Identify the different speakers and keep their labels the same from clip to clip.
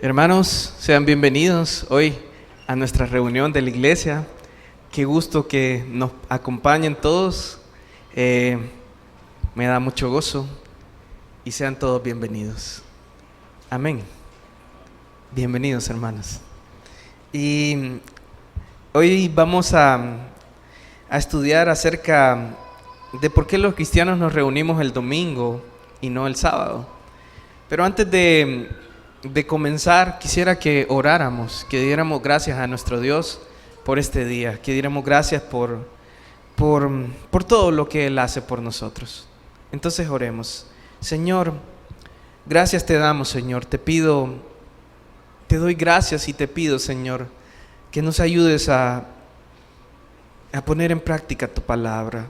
Speaker 1: Hermanos, sean bienvenidos hoy a nuestra reunión de la iglesia. Qué gusto que nos acompañen todos. Me da mucho gozo y sean todos bienvenidos. Amén. Bienvenidos, hermanos. Y hoy vamos a estudiar acerca de por qué los cristianos nos reunimos el domingo y no el sábado. Pero antes de comenzar, quisiera que oráramos, que diéramos gracias a nuestro Dios por este día, que diéramos gracias por todo lo que Él hace por nosotros. Entonces oremos. Señor, gracias te damos, Señor. Te doy gracias y te pido, Señor, que nos ayudes a poner en práctica tu palabra.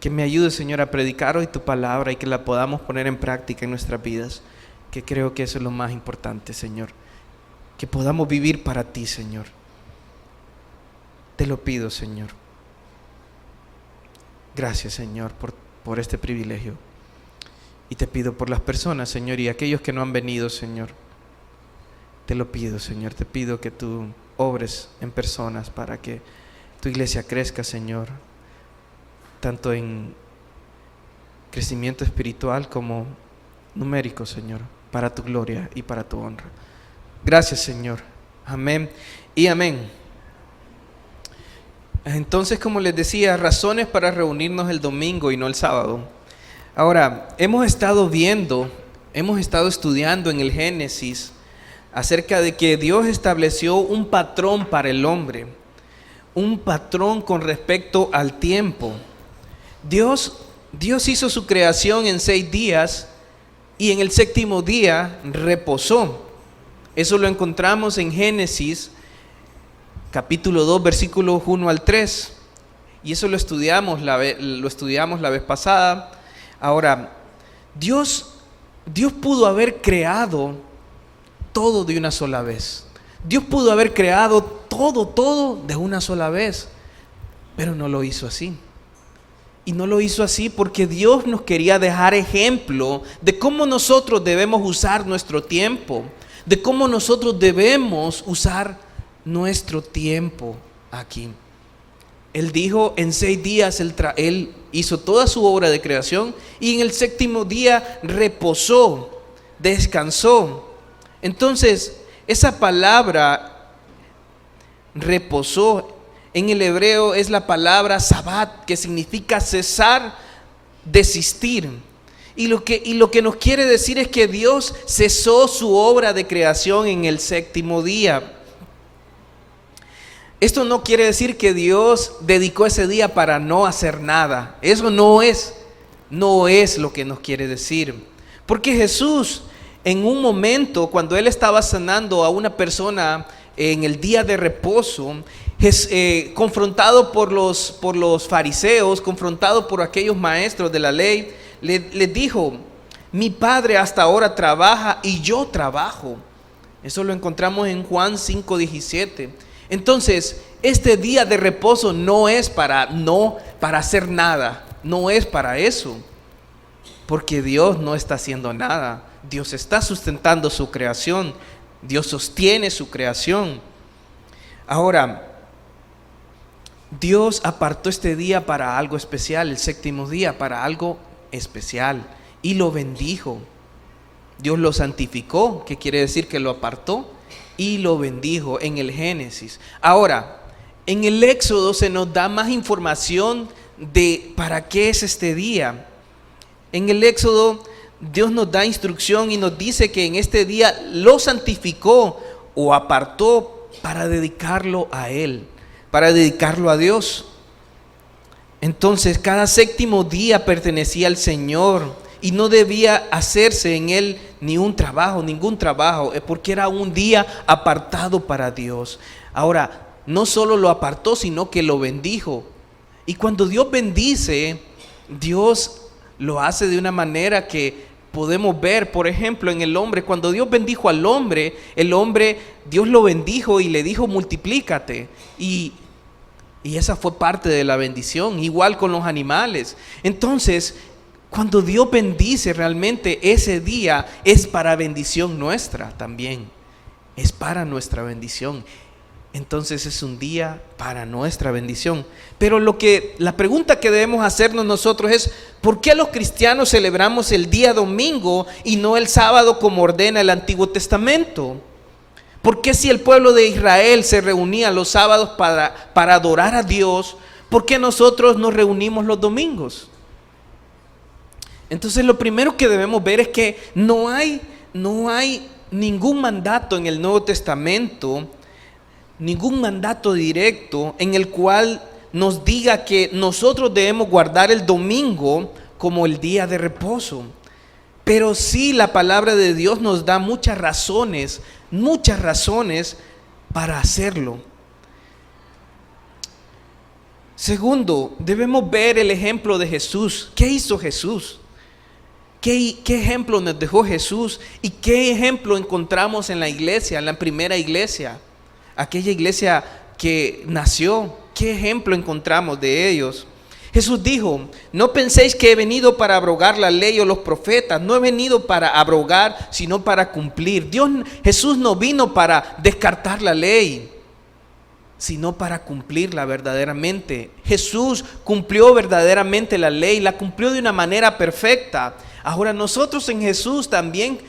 Speaker 1: Que me ayudes, Señor, a predicar hoy tu palabra y que la podamos poner en práctica en nuestras vidas. Que creo que eso es lo más importante, Señor. Que podamos vivir para ti, Señor. Te lo pido, Señor. Gracias, Señor, por este privilegio. Y te pido por las personas, Señor, y aquellos que no han venido, Señor. Te lo pido, Señor. Te pido que tú obres en personas para que tu iglesia crezca, Señor. Tanto en crecimiento espiritual como numérico, Señor. Para tu gloria y para tu honra. Gracias, Señor. Amén y amén. Entonces, como les decía, razones para reunirnos el domingo y no el sábado. Ahora, hemos estado estudiando en el Génesis acerca de que Dios estableció un patrón para el hombre, un patrón con respecto al tiempo. Dios hizo su creación en 6 días y en el 7º día reposó. Eso lo encontramos en Génesis capítulo 2 versículos 1 al 3. Y eso lo estudiamos la vez pasada. Ahora, Dios pudo haber creado todo de una sola vez. Dios pudo haber creado todo de una sola vez. Pero no lo hizo así. Y no lo hizo así porque Dios nos quería dejar ejemplo de cómo nosotros debemos usar nuestro tiempo, de cómo nosotros debemos usar nuestro tiempo aquí. Él dijo, en 6 días Él hizo toda su obra de creación y en el 7º día reposó, descansó. Entonces, esa palabra reposó en el hebreo es la palabra sabat, que significa cesar, desistir. Y lo que nos quiere decir es que Dios cesó su obra de creación en el 7º día. Esto no quiere decir que Dios dedicó ese día para no hacer nada. Eso no es lo que nos quiere decir. Porque Jesús, en un momento, cuando Él estaba sanando a una persona en el día de reposo, confrontado por los fariseos, confrontado por aquellos maestros de la ley, les dijo: mi padre hasta ahora trabaja y yo trabajo. Eso lo encontramos en Juan 5:17. Entonces, este día de reposo no es para hacer nada, no es para eso, porque Dios no está haciendo nada. Dios está sustentando su creación, Dios sostiene su creación. Ahora, Dios apartó este día para algo especial, el 7º día para algo especial, y lo bendijo. Dios lo santificó, que quiere decir que lo apartó, y lo bendijo en el Génesis. Ahora, en el Éxodo se nos da más información de para qué es este día. En el Éxodo Dios nos da instrucción y nos dice que en este día lo santificó o apartó para dedicarlo a Él, para dedicarlo a Dios. Entonces, cada 7º día pertenecía al Señor y no debía hacerse en él ningún trabajo, porque era un día apartado para Dios. Ahora, no solo lo apartó, sino que lo bendijo. Y cuando Dios bendice, Dios lo hace de una manera que podemos ver, por ejemplo, en el hombre. Cuando Dios bendijo al hombre, Dios lo bendijo y le dijo: multiplícate. Y esa fue parte de la bendición, igual con los animales. Entonces, cuando Dios bendice, realmente ese día es para bendición nuestra también. es para nuestra bendición. Entonces es un día para nuestra bendición. Pero la pregunta que debemos hacernos nosotros es: ¿por qué los cristianos celebramos el día domingo y no el sábado como ordena el Antiguo Testamento? ¿Por qué, si el pueblo de Israel se reunía los sábados para adorar a Dios, por qué nosotros nos reunimos los domingos? Entonces lo primero que debemos ver es que no hay ningún mandato en el Nuevo Testamento, ningún mandato directo en el cual nos diga que nosotros debemos guardar el domingo como el día de reposo. Pero sí, la palabra de Dios nos da muchas razones para hacerlo. Segundo, debemos ver el ejemplo de Jesús. ¿Qué hizo Jesús? ¿Qué ejemplo nos dejó Jesús? ¿Y qué ejemplo encontramos en la iglesia, en la primera iglesia? Aquella iglesia que nació, ¿qué ejemplo encontramos de ellos? Jesús dijo: no penséis que he venido para abrogar la ley o los profetas. No he venido para abrogar, sino para cumplir. Jesús no vino para descartar la ley, sino para cumplirla verdaderamente. Jesús cumplió verdaderamente la ley, la cumplió de una manera perfecta. Ahora nosotros en Jesús también,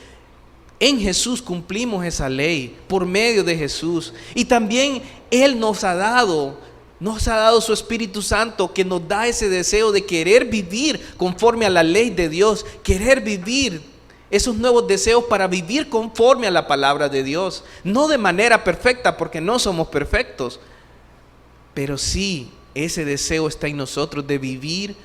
Speaker 1: en Jesús cumplimos esa ley por medio de Jesús. Y también Él nos ha dado su Espíritu Santo, que nos da ese deseo de querer vivir conforme a la ley de Dios, querer vivir esos nuevos deseos para vivir conforme a la palabra de Dios. No de manera perfecta, porque no somos perfectos, pero sí ese deseo está en nosotros de vivir,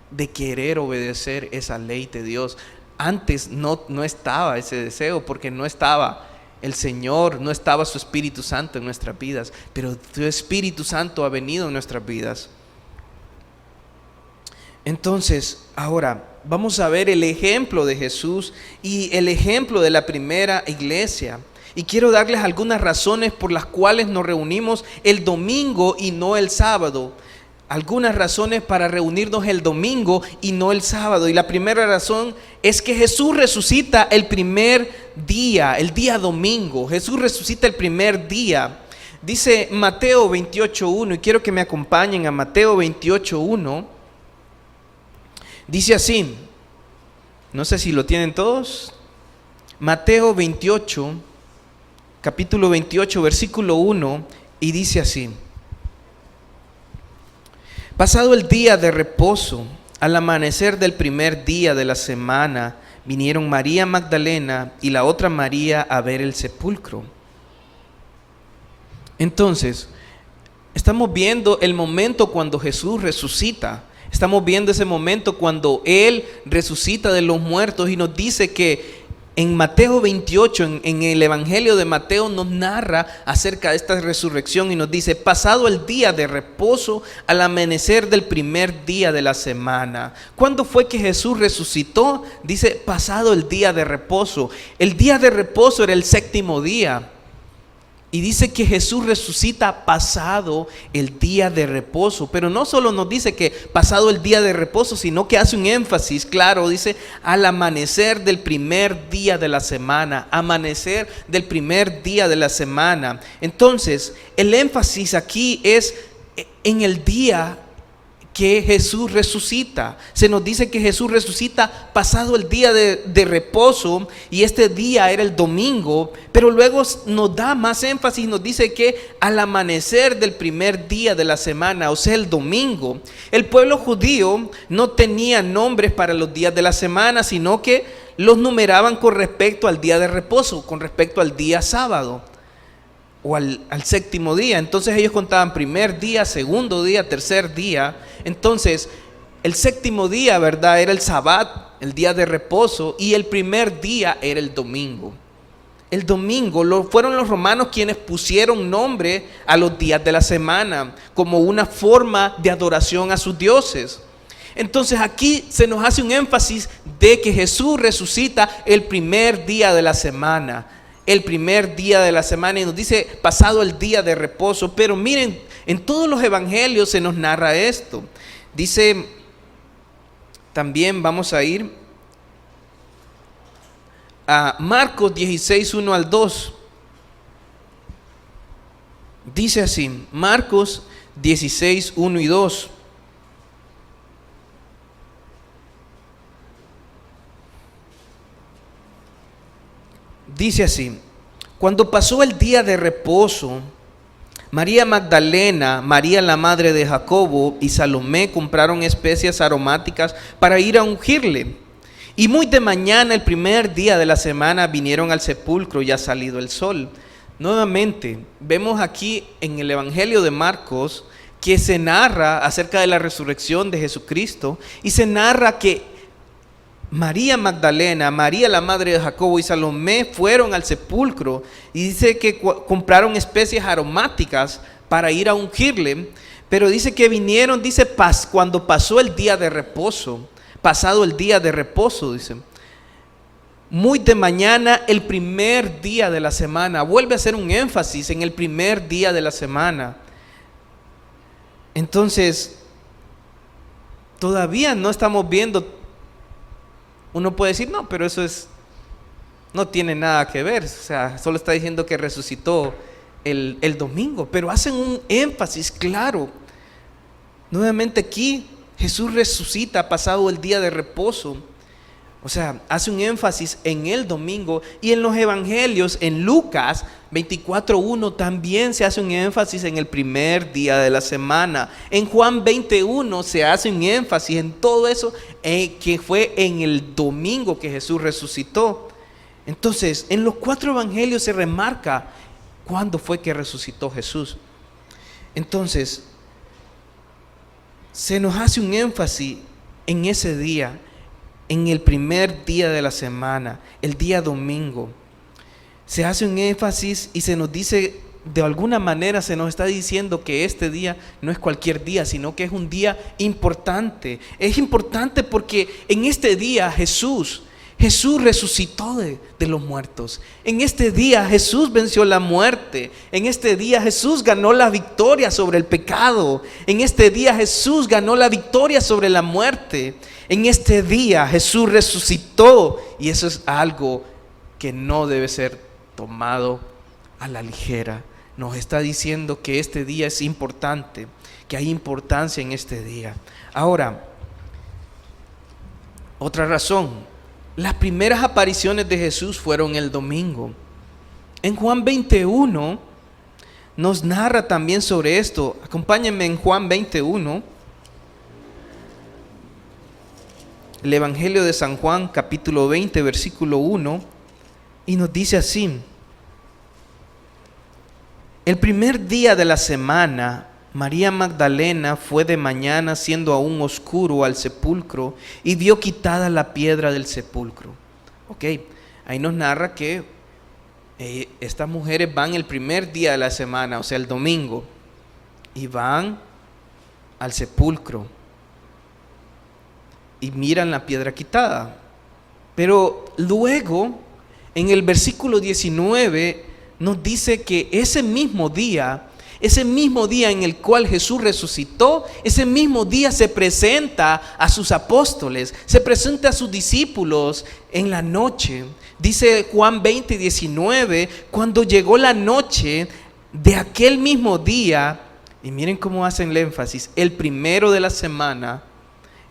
Speaker 1: de querer obedecer esa ley de Dios. Antes no estaba ese deseo, porque no estaba el Señor, no estaba su Espíritu Santo en nuestras vidas, pero su Espíritu Santo ha venido en nuestras vidas. Entonces, ahora vamos a ver el ejemplo de Jesús y el ejemplo de la primera iglesia. Y quiero darles algunas razones por las cuales nos reunimos el domingo y no el sábado. Algunas razones para reunirnos el domingo y no el sábado. Y la primera razón es que Jesús resucita el primer día, el día domingo. Jesús resucita el primer día. Dice Mateo 28:1, y quiero que me acompañen a Mateo 28:1. Dice así, no sé si lo tienen todos. Mateo 28, capítulo 28, versículo 1, y dice así: pasado el día de reposo, al amanecer del primer día de la semana, vinieron María Magdalena y la otra María a ver el sepulcro. Entonces, estamos viendo el momento cuando Jesús resucita. Estamos viendo ese momento cuando Él resucita de los muertos, y nos dice que en Mateo 28, en el Evangelio de Mateo, nos narra acerca de esta resurrección y nos dice: pasado el día de reposo, al amanecer del primer día de la semana. ¿Cuándo fue que Jesús resucitó? Dice: pasado el día de reposo. El día de reposo era el séptimo día. Y dice que Jesús resucita pasado el día de reposo. Pero no solo nos dice que pasado el día de reposo, sino que hace un énfasis, claro, dice al amanecer del primer día de la semana. Amanecer del primer día de la semana. Entonces, el énfasis aquí es en el día que Jesús resucita. Se nos dice que Jesús resucita pasado el día de reposo, y este día era el domingo, pero luego nos da más énfasis, nos dice que al amanecer del primer día de la semana, o sea, el domingo. El pueblo judío no tenía nombres para los días de la semana, sino que los numeraban con respecto al día de reposo, con respecto al día sábado o al séptimo día. Entonces ellos contaban primer día, segundo día, tercer día. Entonces el séptimo día, ¿verdad?, era el Sabbat, el día de reposo, y el primer día era el domingo. El domingo fueron los romanos quienes pusieron nombre a los días de la semana como una forma de adoración a sus dioses. Entonces aquí se nos hace un énfasis de que Jesús resucita el primer día de la semana. El primer día de la semana, y nos dice pasado el día de reposo. Pero miren, en todos los evangelios se nos narra esto. Dice también, vamos a ir a Marcos 16, 1 al 2. Dice así, Marcos 16, 1 y 2. Dice así: cuando pasó el día de reposo, María Magdalena, María la madre de Jacobo y Salomé compraron especias aromáticas para ir a ungirle. Y muy de mañana, el primer día de la semana, vinieron al sepulcro ya salido el sol. Nuevamente, vemos aquí en el Evangelio de Marcos que se narra acerca de la resurrección de Jesucristo y se narra que María Magdalena, María la madre de Jacobo y Salomé fueron al sepulcro y dice que compraron especias aromáticas para ir a ungirle, pero dice que vinieron, dice, cuando pasó el día de reposo, pasado el día de reposo, dice, muy de mañana, el primer día de la semana. Vuelve a hacer un énfasis en el primer día de la semana. Entonces, todavía no estamos viendo. Uno puede decir, no, pero eso no tiene nada que ver. O sea, solo está diciendo que resucitó el domingo. Pero hacen un énfasis claro. Nuevamente aquí, Jesús resucita pasado el día de reposo. O sea, hace un énfasis en el domingo. Y en los evangelios, en Lucas 24:1 también se hace un énfasis en el primer día de la semana. En Juan 21 se hace un énfasis en todo eso, que fue en el domingo que Jesús resucitó. Entonces, en los 4 evangelios se remarca cuándo fue que resucitó Jesús. Entonces, se nos hace un énfasis en ese día, en el primer día de la semana, el día domingo. Se hace un énfasis y se nos dice, de alguna manera se nos está diciendo que este día no es cualquier día, sino que es un día importante. Es importante porque en este día Jesús resucitó de los muertos. En este día Jesús venció la muerte. En este día Jesús ganó la victoria sobre el pecado. En este día Jesús ganó la victoria sobre la muerte. En este día Jesús resucitó, y eso es algo que no debe ser tomado a la ligera. Nos está diciendo que este día es importante, que hay importancia en este día. Ahora, otra razón, las primeras apariciones de Jesús fueron el domingo. En Juan 21 nos narra también sobre esto. Acompáñenme en Juan 21. El Evangelio de San Juan, capítulo 20, versículo 1, y nos dice así: el primer día de la semana, María Magdalena fue de mañana, siendo aún oscuro, al sepulcro y vio quitada la piedra del sepulcro. Ok, ahí nos narra que estas mujeres van el primer día de la semana, o sea, el domingo, y van al sepulcro y miran la piedra quitada. Pero luego, en el versículo 19, nos dice que ese mismo día en el cual Jesús resucitó, ese mismo día se presenta a sus apóstoles, se presenta a sus discípulos en la noche. Dice Juan 20:19, cuando llegó la noche de aquel mismo día, y miren cómo hacen el énfasis, el primero de la semana,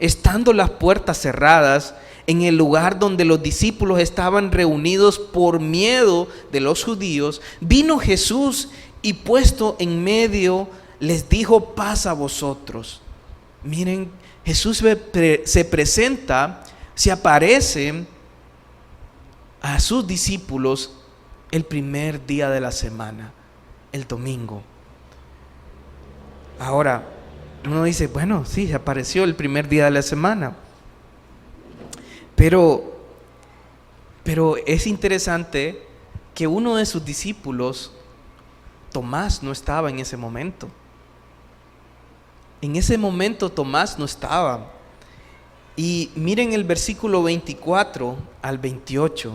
Speaker 1: estando las puertas cerradas, en el lugar donde los discípulos estaban reunidos por miedo de los judíos, vino Jesús y puesto en medio les dijo: paz a vosotros. Miren, Jesús se presenta, se aparece a sus discípulos el primer día de la semana, el domingo. Ahora, uno dice, bueno, sí, se apareció el primer día de la semana. Pero es interesante que uno de sus discípulos, Tomás, no estaba en ese momento. En ese momento Tomás no estaba. Y miren el versículo 24 al 28.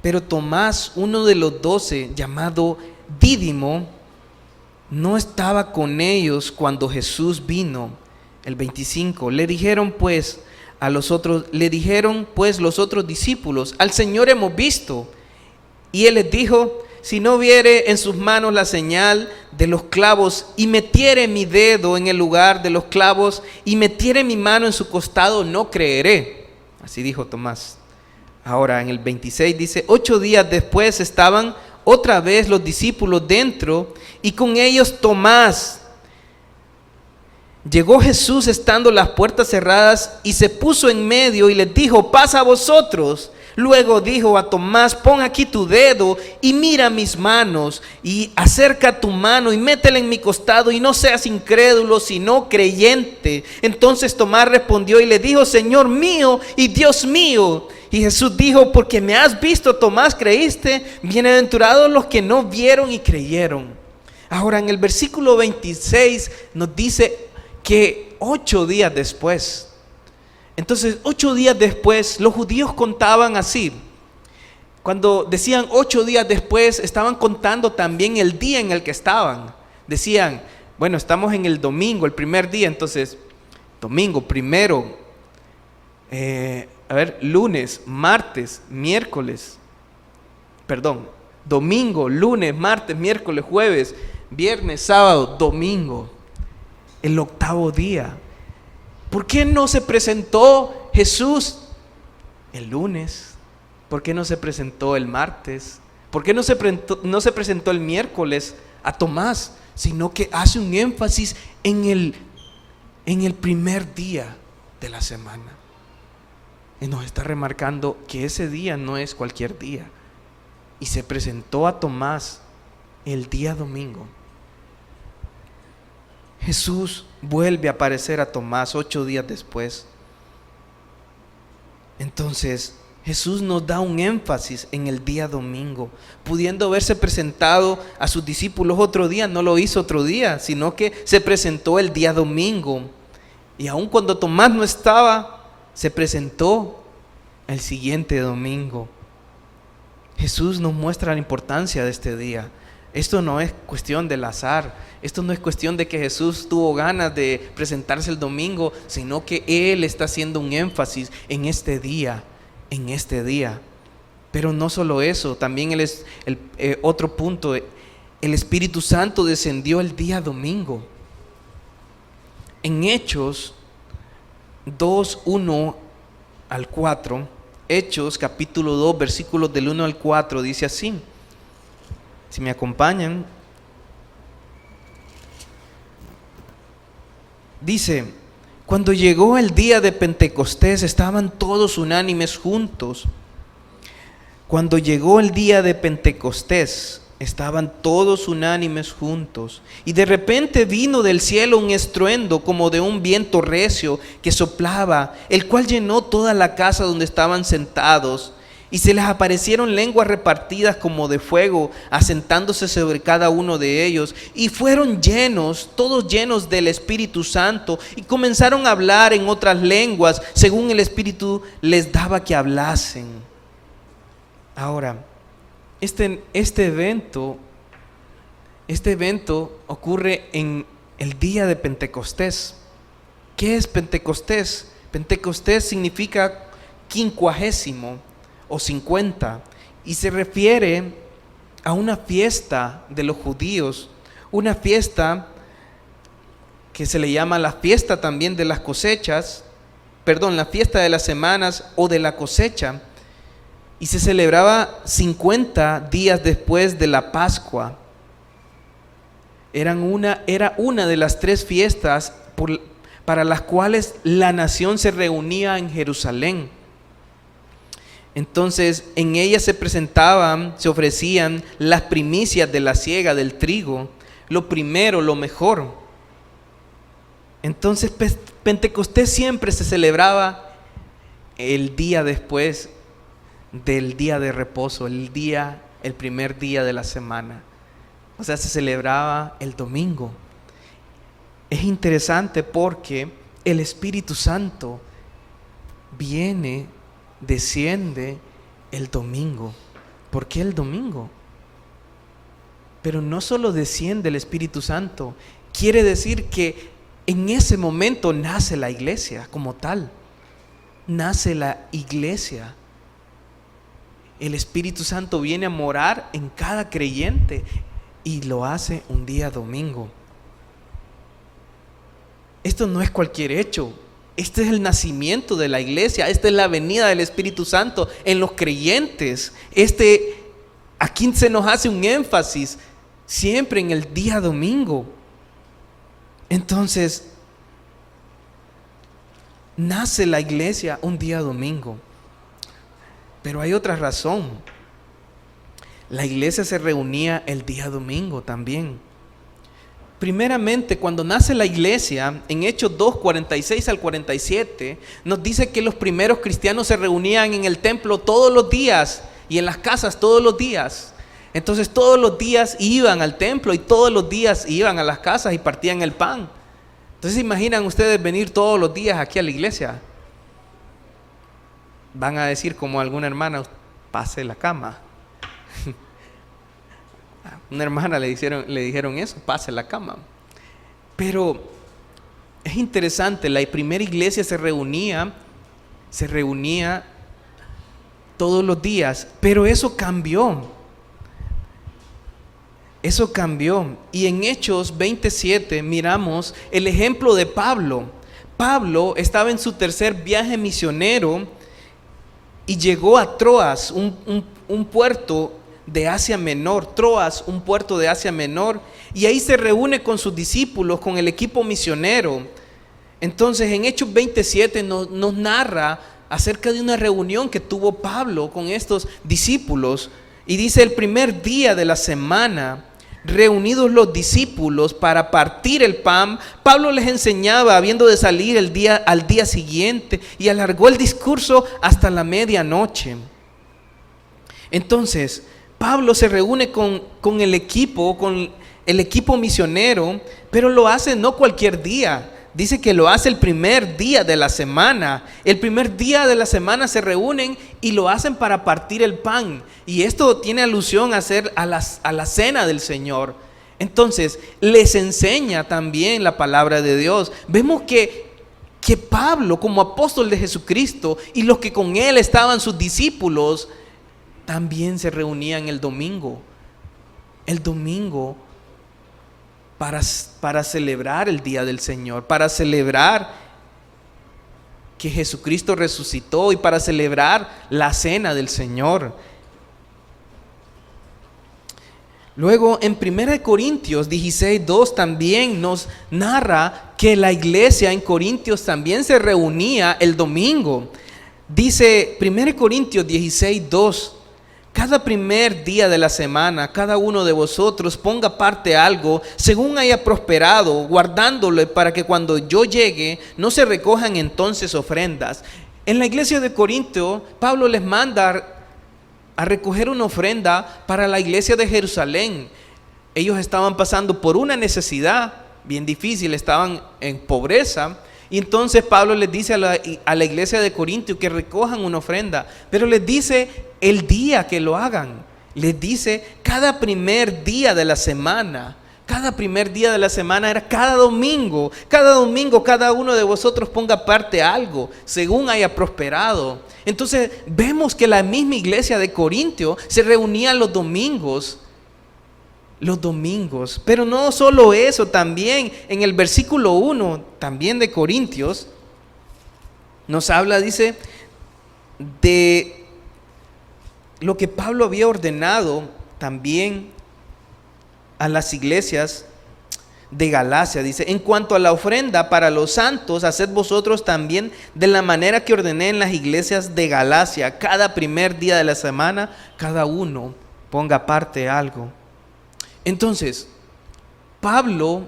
Speaker 1: Pero Tomás, uno de los 12, llamado Dídimo, no estaba con ellos cuando Jesús vino. El 25, le dijeron pues los otros discípulos: al Señor hemos visto. Y él les dijo: si no viere en sus manos la señal de los clavos y metiere mi dedo en el lugar de los clavos y metiere mi mano en su costado, no creeré. Así dijo Tomás. Ahora en el 26 dice, 8 días después estaban otra vez los discípulos dentro y con ellos Tomás. Llegó Jesús estando las puertas cerradas y se puso en medio y les dijo, pasa a vosotros. Luego dijo a Tomás, pon aquí tu dedo y mira mis manos y acerca tu mano y métela en mi costado y no seas incrédulo sino creyente. Entonces Tomás respondió y le dijo, Señor mío y Dios mío. Y Jesús dijo, porque me has visto, Tomás, creíste. Bienaventurados los que no vieron y creyeron. Ahora en el versículo 26 nos dice que 8 días después. Entonces 8 días después los judíos contaban así. Cuando decían 8 días después, estaban contando también el día en el que estaban. Decían, bueno, estamos en el domingo, el primer día. Entonces, domingo, primero, lunes, martes, miércoles, domingo, lunes, martes, miércoles, jueves, viernes, sábado, domingo, el 8º día. ¿Por qué no se presentó Jesús el lunes? ¿Por qué no se presentó el martes? ¿Por qué no se presentó el miércoles a Tomás? Sino que hace un énfasis en el primer día de la semana. Y nos está remarcando que ese día no es cualquier día. Y se presentó a Tomás el día domingo. Jesús vuelve a aparecer a Tomás 8 días después. Entonces Jesús nos da un énfasis en el día domingo. Pudiendo haberse presentado a sus discípulos otro día, no lo hizo otro día, sino que se presentó el día domingo. Y aun cuando Tomás no estaba, se presentó el siguiente domingo. Jesús nos muestra la importancia de este día. Esto no es cuestión del azar. Esto no es cuestión de que Jesús tuvo ganas de presentarse el domingo, sino que Él está haciendo un énfasis en este día, Pero no solo eso, también otro punto, el Espíritu Santo descendió el día domingo. En Hechos 2, 1 al 4, Hechos capítulo 2, versículos del 1 al 4, dice así. Si me acompañan, dice, cuando llegó el día de Pentecostés, estaban todos unánimes juntos. Cuando llegó el día de Pentecostés, estaban todos unánimes juntos. Y de repente vino del cielo un estruendo como de un viento recio que soplaba, el cual llenó toda la casa donde estaban sentados. Y se les aparecieron lenguas repartidas como de fuego, asentándose sobre cada uno de ellos. Y fueron todos llenos del Espíritu Santo, y comenzaron a hablar en otras lenguas, según el Espíritu les daba que hablasen. Ahora, este evento ocurre en el día de Pentecostés. ¿Qué es Pentecostés? Pentecostés significa 50 o 50, y se refiere a una fiesta de los judíos, una fiesta que se le llama la fiesta también de las cosechas, la fiesta de las semanas o de la cosecha, y se celebraba 50 días después de la Pascua. Era una de las 3 fiestas para las cuales la nación se reunía en Jerusalén. Entonces en ella se ofrecían las primicias de la siega del trigo, lo primero, lo mejor. Entonces Pentecostés siempre se celebraba el día después del día de reposo, el primer día de la semana. O sea, se celebraba el domingo. Es interesante porque el Espíritu Santo desciende el domingo. ¿Por qué el domingo? Pero no solo desciende el Espíritu Santo, quiere decir que en ese momento nace la iglesia como tal. Nace la iglesia. el Espíritu Santo viene a morar en cada creyente y lo hace un día domingo. Esto no es cualquier hecho. Este es el nacimiento de la iglesia. Esta es la venida del Espíritu Santo en los creyentes. Aquí se nos hace un énfasis siempre en el día domingo. Entonces, nace la iglesia un día domingo. Pero hay otra razón. La iglesia se reunía el día domingo también. Primeramente, cuando nace la iglesia, en Hechos 2, 46 al 47, nos dice que los primeros cristianos se reunían en el templo todos los días y en las casas todos los días. Entonces todos los días iban al templo y todos los días iban a las casas y partían el pan. Entonces, ¿imaginan ustedes venir todos los días aquí a la iglesia? Van a decir como alguna hermana, pase la cama. Una hermana le dijeron eso, pase la cama. Pero es interesante, la primera iglesia se reunía todos los días, pero eso cambió. Eso cambió. Y en Hechos 27 miramos el ejemplo de Pablo. Pablo estaba en su tercer viaje misionero y llegó a Troas, un puerto de Asia Menor. Troas, un puerto de Asia Menor. Y ahí se reúne con sus discípulos, con el equipo misionero. Entonces en Hechos 27 nos narra acerca de una reunión que tuvo Pablo con estos discípulos. Y dice: el primer día de la semana, reunidos los discípulos para partir el pan, Pablo les enseñaba habiendo de salir al día siguiente, y alargó el discurso hasta la medianoche. Entonces Pablo se reúne con el equipo misionero, pero lo hace no cualquier día. Dice que lo hace el primer día de la semana. El primer día de la semana se reúnen y lo hacen para partir el pan. Y esto tiene alusión a la cena del Señor. Entonces, les enseña también la palabra de Dios. Vemos que Pablo, como apóstol de Jesucristo, y los que con él estaban sus discípulos, también se reunían el domingo. El domingo para celebrar el día del Señor, para celebrar que Jesucristo resucitó y para celebrar la cena del Señor. Luego en 1 Corintios 16:2 también nos narra que la iglesia en Corintios también se reunía el domingo. Dice 1 Corintios 16:2: cada primer día de la semana, cada uno de vosotros ponga aparte algo según haya prosperado, guardándolo para que cuando yo llegue no se recojan entonces ofrendas. En la iglesia de Corinto, Pablo les manda a recoger una ofrenda para la iglesia de Jerusalén. Ellos estaban pasando por una necesidad bien difícil, estaban en pobreza. Y entonces Pablo les dice a la iglesia de Corinto que recojan una ofrenda, pero les dice el día que lo hagan. Les dice cada primer día de la semana. Cada primer día de la semana era cada domingo. Cada domingo cada uno de vosotros ponga aparte algo según haya prosperado. Entonces vemos que la misma iglesia de Corinto se reunía los domingos. Pero no solo eso, también en el versículo 1 también de Corintios nos habla, dice, de lo que Pablo había ordenado también a las iglesias de Galacia. Dice: en cuanto a la ofrenda para los santos, haced vosotros también de la manera que ordené en las iglesias de Galacia. Cada primer día de la semana cada uno ponga aparte algo. Entonces, Pablo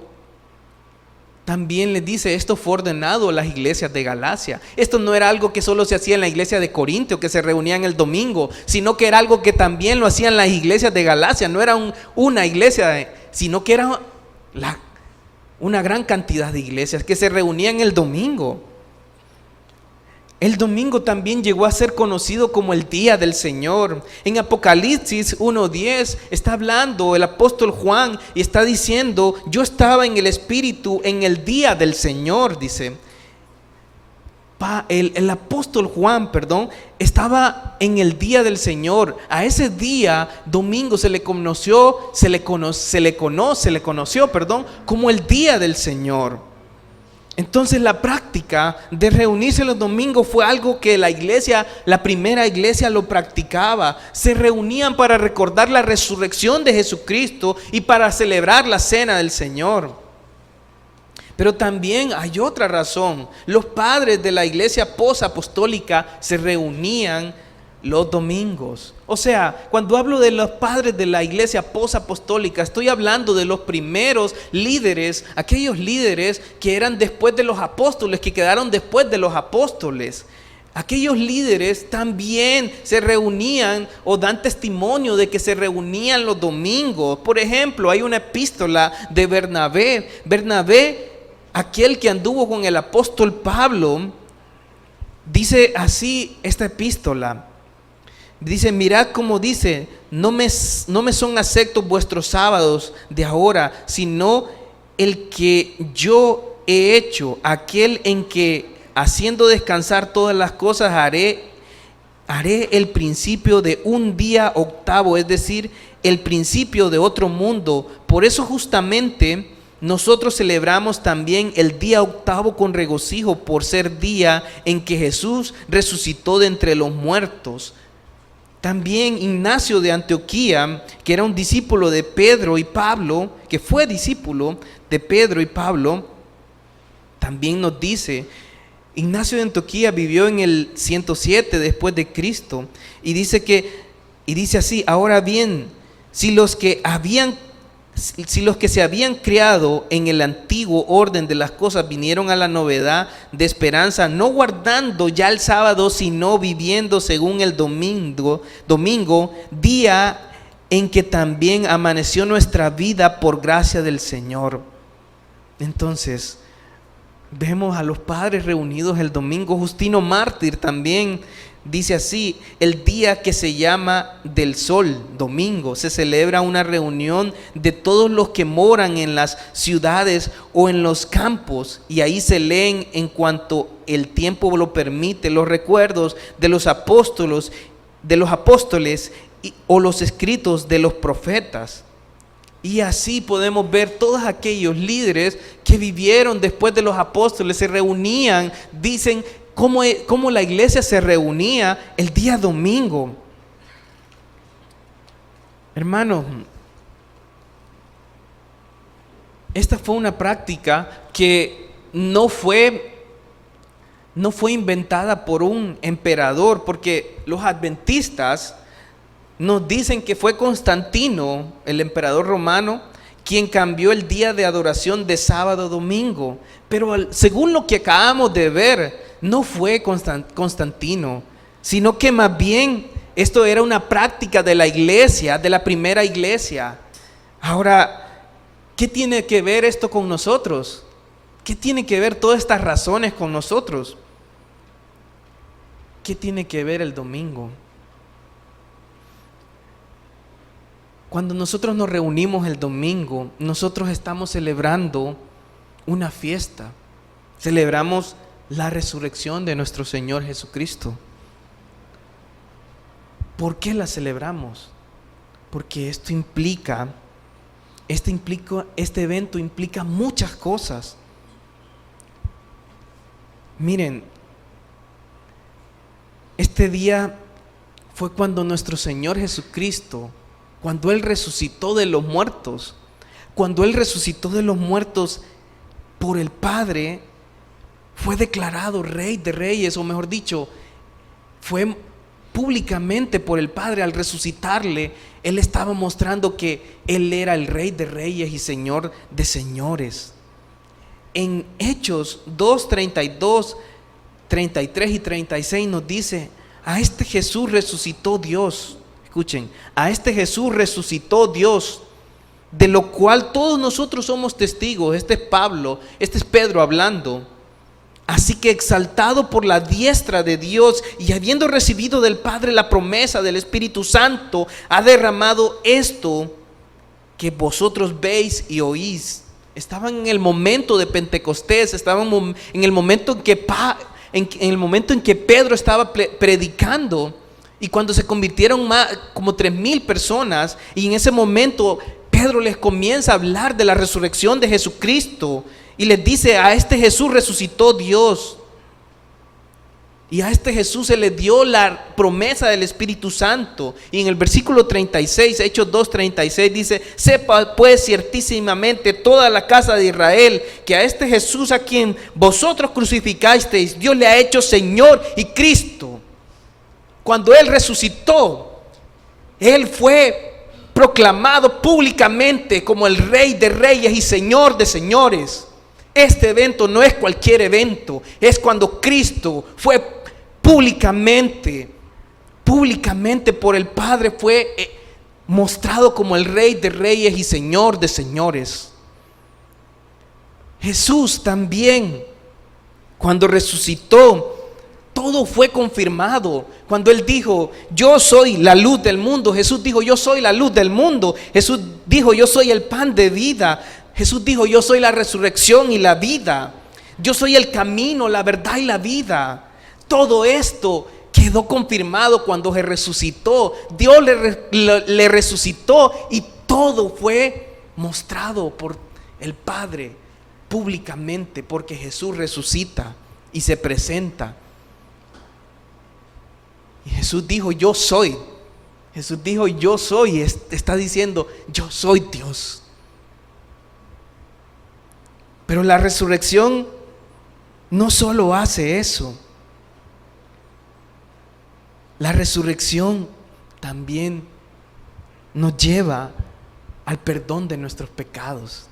Speaker 1: también les dice: esto fue ordenado a las iglesias de Galacia. Esto no era algo que solo se hacía en la iglesia de Corinto, que se reunían el domingo, sino que era algo que también lo hacían las iglesias de Galacia. No era una iglesia, sino que era una gran cantidad de iglesias que se reunían el domingo. El domingo también llegó a ser conocido como el día del Señor. En Apocalipsis 1:10 está hablando el apóstol Juan y está diciendo: yo estaba en el Espíritu en el día del Señor, dice. el apóstol Juan, estaba en el día del Señor. A ese día, domingo, se le conoció como el día del Señor. Entonces la práctica de reunirse los domingos fue algo que la primera iglesia lo practicaba. Se reunían para recordar la resurrección de Jesucristo y para celebrar la cena del Señor. Pero también hay otra razón. Los padres de la iglesia posapostólica se reunían los domingos. O sea, cuando hablo de los padres de la iglesia posapostólica, estoy hablando de los primeros líderes, aquellos líderes que eran después de los apóstoles, que quedaron después de los apóstoles. Aquellos líderes también se reunían o dan testimonio de que se reunían los domingos. Por ejemplo, hay una epístola de Bernabé. Bernabé, aquel que anduvo con el apóstol Pablo, dice así esta epístola. Dice: mirad cómo dice: no me son aceptos vuestros sábados de ahora, sino el que yo he hecho, aquel en que haciendo descansar todas las cosas haré el principio de un día octavo, es decir, el principio de otro mundo. Por eso justamente nosotros celebramos también el día octavo con regocijo, por ser día en que Jesús resucitó de entre los muertos. También Ignacio de Antioquía, que era un discípulo de Pedro y Pablo, que fue discípulo de Pedro y Pablo, también nos dice, Ignacio de Antioquía vivió en el 107 después de Cristo, y dice así: ahora bien, si los que se habían criado en el antiguo orden de las cosas vinieron a la novedad de esperanza, no guardando ya el sábado, sino viviendo según el domingo, día en que también amaneció nuestra vida por gracia del Señor. Entonces, vemos a los padres reunidos el domingo. Justino Mártir también dice así: el día que se llama del sol, domingo, se celebra una reunión de todos los que moran en las ciudades o en los campos, y ahí se leen, en cuanto el tiempo lo permite, los recuerdos de los apóstoles o los escritos de los profetas. Y así podemos ver todos aquellos líderes que vivieron después de los apóstoles, se reunían, dicen cómo la iglesia se reunía el día domingo. Hermanos, esta fue una práctica que no fue inventada por un emperador, porque los adventistas nos dicen que fue Constantino, el emperador romano, quien cambió el día de adoración de sábado a domingo. Pero según lo que acabamos de ver, no fue Constantino, sino que más bien esto era una práctica de la iglesia, de la primera iglesia. Ahora, ¿qué tiene que ver esto con nosotros? ¿Qué tiene que ver todas estas razones con nosotros? ¿Qué tiene que ver el domingo? Cuando nosotros nos reunimos el domingo, nosotros estamos celebrando una fiesta. Celebramos la resurrección de nuestro Señor Jesucristo. ¿Por qué la celebramos? Porque este evento implica muchas cosas. Miren, este día fue cuando nuestro Señor Jesucristo, cuando Él resucitó de los muertos, por el Padre, fue declarado Rey de Reyes, o mejor dicho, fue públicamente por el Padre. Al resucitarle, Él estaba mostrando que Él era el Rey de Reyes y Señor de Señores. En Hechos 2, 32, 33 y 36 nos dice: a este Jesús resucitó Dios. Escuchen, a este Jesús resucitó Dios, de lo cual todos nosotros somos testigos. Este es Pedro hablando. Así que, exaltado por la diestra de Dios y habiendo recibido del Padre la promesa del Espíritu Santo, ha derramado esto que vosotros veis y oís. Estaban en el momento de Pentecostés, estaban en el momento en que en el momento en que Pedro estaba predicando, y cuando se convirtieron como 3,000 personas, y en ese momento Pedro les comienza a hablar de la resurrección de Jesucristo y les dice: a este Jesús resucitó Dios, y a este Jesús se le dio la promesa del Espíritu Santo. Y en el versículo 36, Hechos 2:36 dice: sepa pues ciertísimamente toda la casa de Israel que a este Jesús a quien vosotros crucificasteis, Dios le ha hecho Señor y Cristo. Cuando Él resucitó, Él fue proclamado públicamente como el Rey de Reyes y Señor de Señores. Este evento no es cualquier evento, es cuando Cristo fue públicamente por el Padre, fue mostrado como el Rey de Reyes y Señor de Señores. Jesús también, cuando resucitó, todo fue confirmado. Cuando Él dijo: yo soy la luz del mundo, Jesús dijo: yo soy la luz del mundo. Jesús dijo: yo soy el pan de vida. Jesús dijo: yo soy la resurrección y la vida. Yo soy el camino, la verdad y la vida. Todo esto quedó confirmado cuando Él resucitó. Dios le resucitó, y todo fue mostrado por el Padre públicamente, porque Jesús resucita y se presenta. Y Jesús dijo: yo soy. Jesús dijo: yo soy. Está diciendo: yo soy Dios. Pero la resurrección no solo hace eso. La resurrección también nos lleva al perdón de nuestros pecados.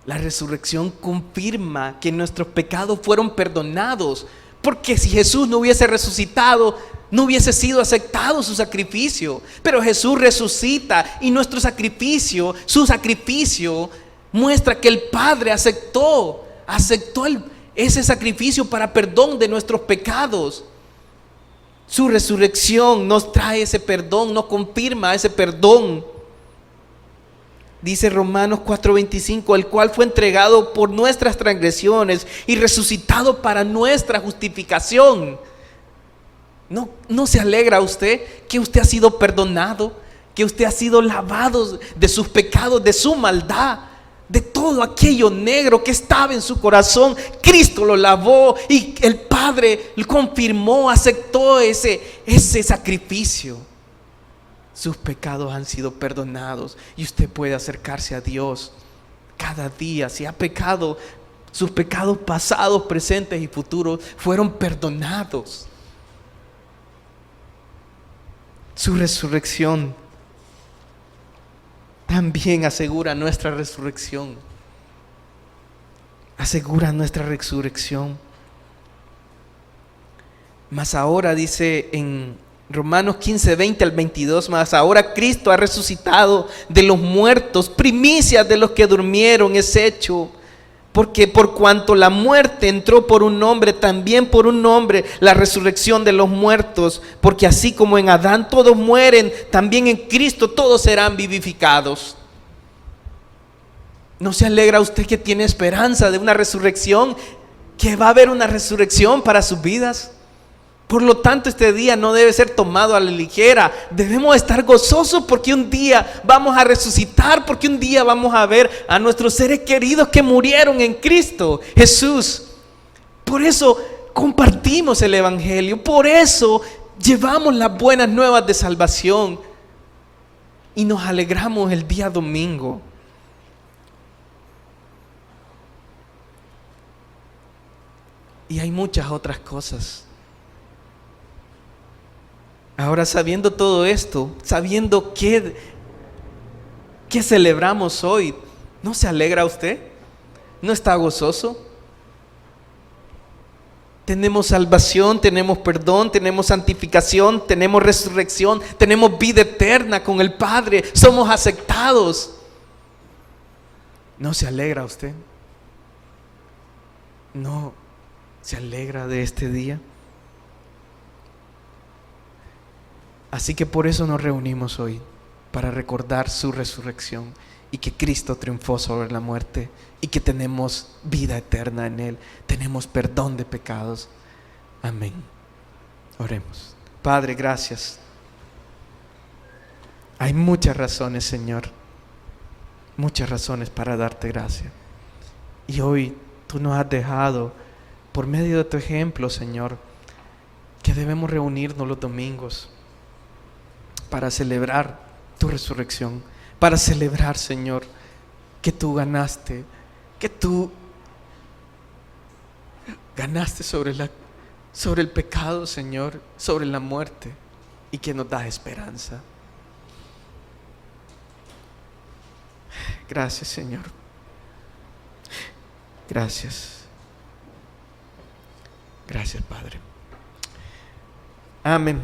Speaker 1: La resurrección confirma que nuestros pecados fueron perdonados, porque si Jesús no hubiese resucitado, no hubiese sido aceptado su sacrificio. Pero Jesús resucita, y nuestro sacrificio, su sacrificio, muestra que el Padre aceptó ese sacrificio para perdón de nuestros pecados. Su resurrección nos trae ese perdón, nos confirma ese perdón. Dice Romanos 4:25: el cual fue entregado por nuestras transgresiones y resucitado para nuestra justificación. ¿No se alegra usted que usted ha sido perdonado, que usted ha sido lavado de sus pecados, de su maldad, de todo aquello negro que estaba en su corazón? Cristo lo lavó, y el Padre lo confirmó, aceptó ese sacrificio. Sus pecados han sido perdonados, y usted puede acercarse a Dios cada día. Si ha pecado, sus pecados pasados, presentes y futuros fueron perdonados. Su resurrección también asegura nuestra resurrección. Asegura nuestra resurrección. Mas ahora, dice en Romanos 15:20 al 22: mas ahora Cristo ha resucitado de los muertos, primicias de los que durmieron es hecho. Porque por cuanto la muerte entró por un hombre, también por un hombre la resurrección de los muertos. Porque así como en Adán todos mueren, también en Cristo todos serán vivificados. ¿No se alegra usted que tiene esperanza de una resurrección? Que va a haber una resurrección para sus vidas. Por lo tanto, este día no debe ser tomado a la ligera. Debemos estar gozosos porque un día vamos a resucitar, porque un día vamos a ver a nuestros seres queridos que murieron en Cristo Jesús. Por eso compartimos el Evangelio, por eso llevamos las buenas nuevas de salvación y nos alegramos el día domingo. Y hay muchas otras cosas. Ahora, sabiendo todo esto, sabiendo qué celebramos hoy, ¿no se alegra usted? ¿No está gozoso? Tenemos salvación, tenemos perdón, tenemos santificación, tenemos resurrección, tenemos vida eterna con el Padre, somos aceptados. ¿No se alegra usted? ¿No se alegra de este día? Así que por eso nos reunimos hoy, para recordar su resurrección y que Cristo triunfó sobre la muerte y que tenemos vida eterna en Él, tenemos perdón de pecados. Amén. Oremos. Padre, gracias. Hay muchas razones, Señor, muchas razones para darte gracias. Y hoy tú nos has dejado, por medio de tu ejemplo, Señor, que debemos reunirnos los domingos para celebrar tu resurrección, para celebrar, Señor, que tú ganaste, que tú ganaste sobre el pecado, Señor, sobre la muerte, y que nos das esperanza. Gracias, Señor. Gracias. Gracias, Padre. Amén.